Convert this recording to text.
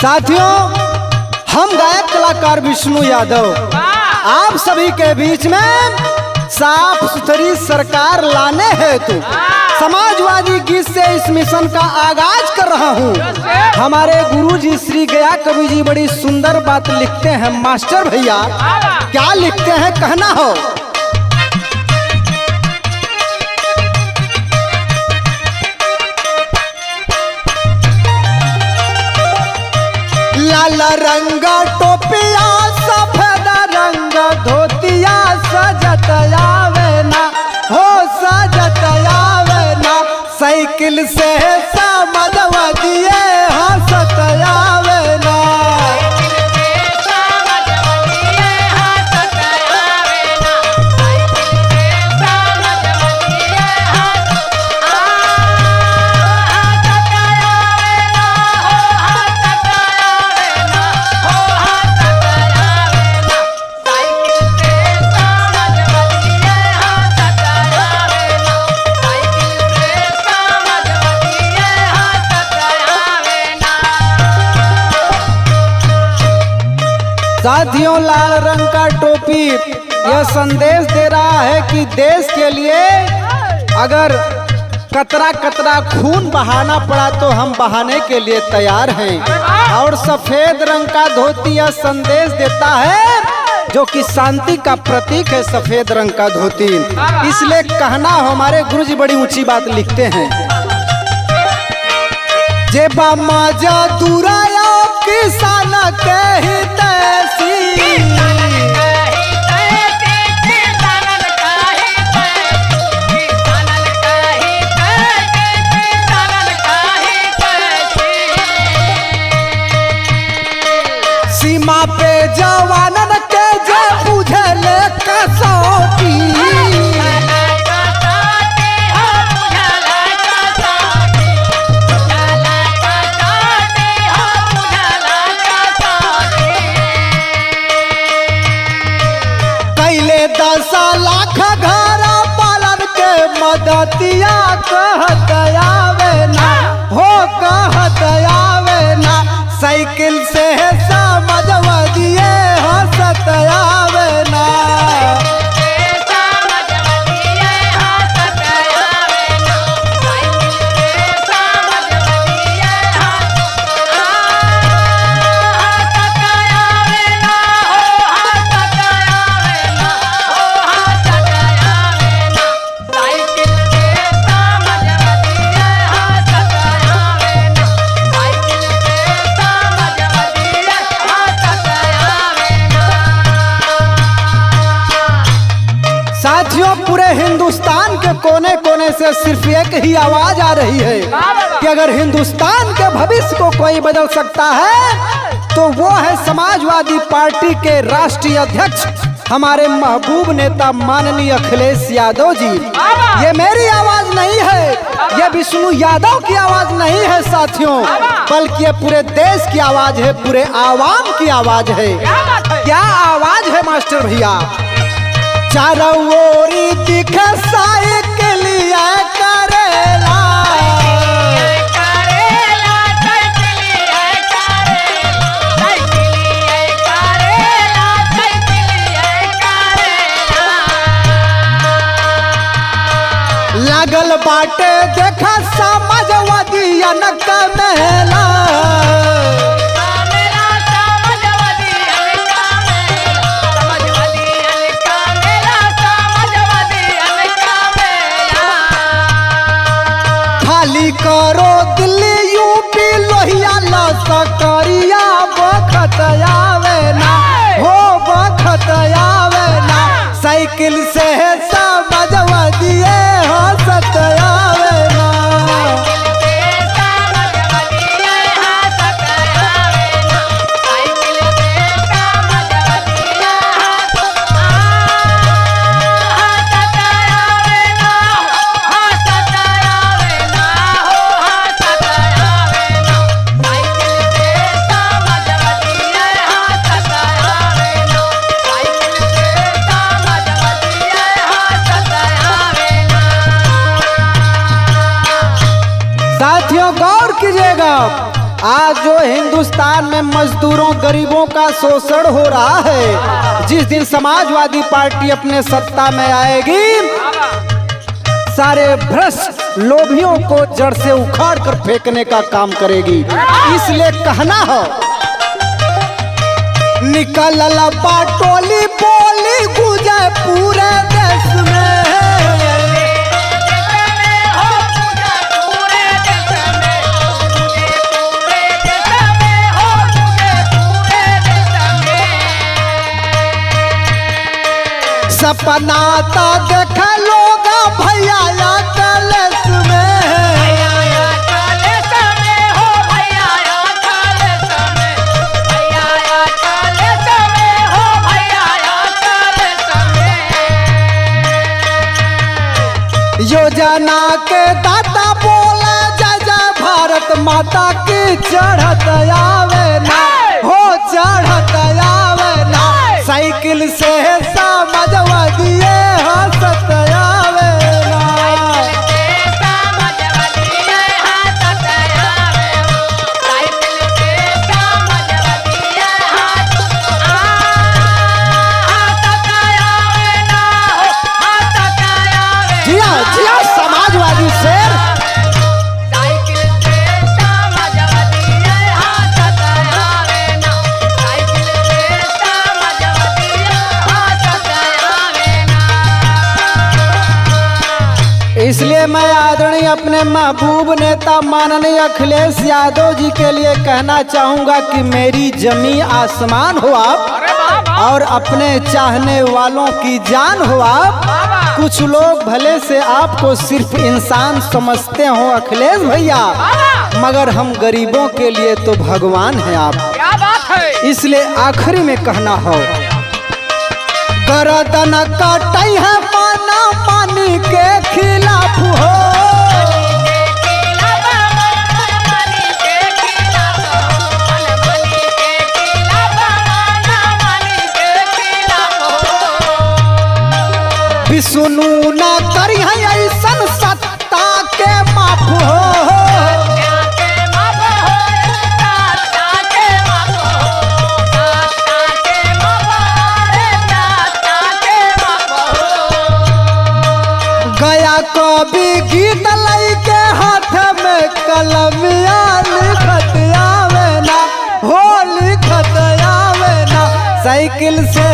साथियों, हम गायक कलाकार विष्णु यादव आप सभी के बीच में साफ सुथरी सरकार लाने हेतु समाजवादी गीत से इस मिशन का आगाज कर रहा हूँ। हमारे गुरुजी श्री गया कवि जी बड़ी सुंदर बात लिखते हैं। मास्टर भैया क्या लिखते हैं, कहना हो। लाल रंग टोपिया सफेद रंग धोतिया सजत आवे ना, हो सजत आवे ना, साइकिल से समझवा दिए हंसत आवे ना। साथियों, लाल रंग का टोपी यह संदेश दे रहा है कि देश के लिए अगर कतरा कतरा खून बहाना पड़ा तो हम बहाने के लिए तैयार हैं। और सफेद रंग का धोती यह संदेश देता है जो कि शांति का प्रतीक है, सफेद रंग का धोती। इसलिए कहना हमारे गुरुजी बड़ी ऊंची बात लिखते हैं। जे बामा जा दूराया किसान के हितैषी, सीमा पे जवानन के जे बुझले कसौटी, कैले 10 लाख घर पालन के मदतिया कहत आवे ना, हो कहत आवे ना, साइकिल से समझवा दिए हंसत आवे ना। साथियों, पूरे हिंदुस्तान के कोने कोने से सिर्फ एक ही आवाज आ रही है कि अगर हिंदुस्तान के भविष्य को कोई बदल सकता है तो वो है समाजवादी पार्टी के राष्ट्रीय अध्यक्ष हमारे महबूब नेता माननीय अखिलेश यादव जी। ये मेरी आवाज नहीं है, ये विष्णु यादव की आवाज नहीं है साथियों, बल्कि ये पूरे देश की आवाज है, पूरे आवाम की आवाज है। क्या आवाज है मास्टर भैया। चारों ओरी दिखे साइकिल करेला, लागल बाटे देखा समाजवादियन का मेला, करो दिल्ली यूपी लोहिया लसकरिया बखत आवे ना, हो बखत आवे ना, साइकिल से समझवा दिए हंसत आवे ना। आज जो हिंदुस्तान में मजदूरों गरीबों का शोषण हो रहा है, जिस दिन समाजवादी पार्टी अपने सत्ता में आएगी, सारे भ्रष्ट लोभियों को जड़ से उखाड़ कर फेंकने का काम करेगी। इसलिए कहना हो, निकल बाटोली बोली गुजे पूरे देश में। सपना तो देख लोग भैया कलेस में। योजना के दाता बोले जय जय भारत माता की, चढ़त आवे ना हो चढ़त आवे ना, साइकिल से समाजवादी हंसत आवे ना। जिया जिया समाजवादी शेर। इसलिए मैं आदरणीय अपने महबूब नेता माननीय अखिलेश यादव जी के लिए कहना चाहूंगा कि मेरी जमी आसमान हो आप, और अपने चाहने वालों की जान हो आप। कुछ लोग भले से आपको सिर्फ इंसान समझते हो अखिलेश भैया, मगर हम गरीबों के लिए तो भगवान हैं आप। क्या बात है? इसलिए आखिरी में कहना हो, गर्दन काटई है माना मानी के खिलाफ हो। विष्णु न करी है ऐसन सत्ता के माफ हो। गया कभी गीत लाई के हाथ में कलमिया, लिखत आवे ना हो लिखत आवे ना, साइकिल से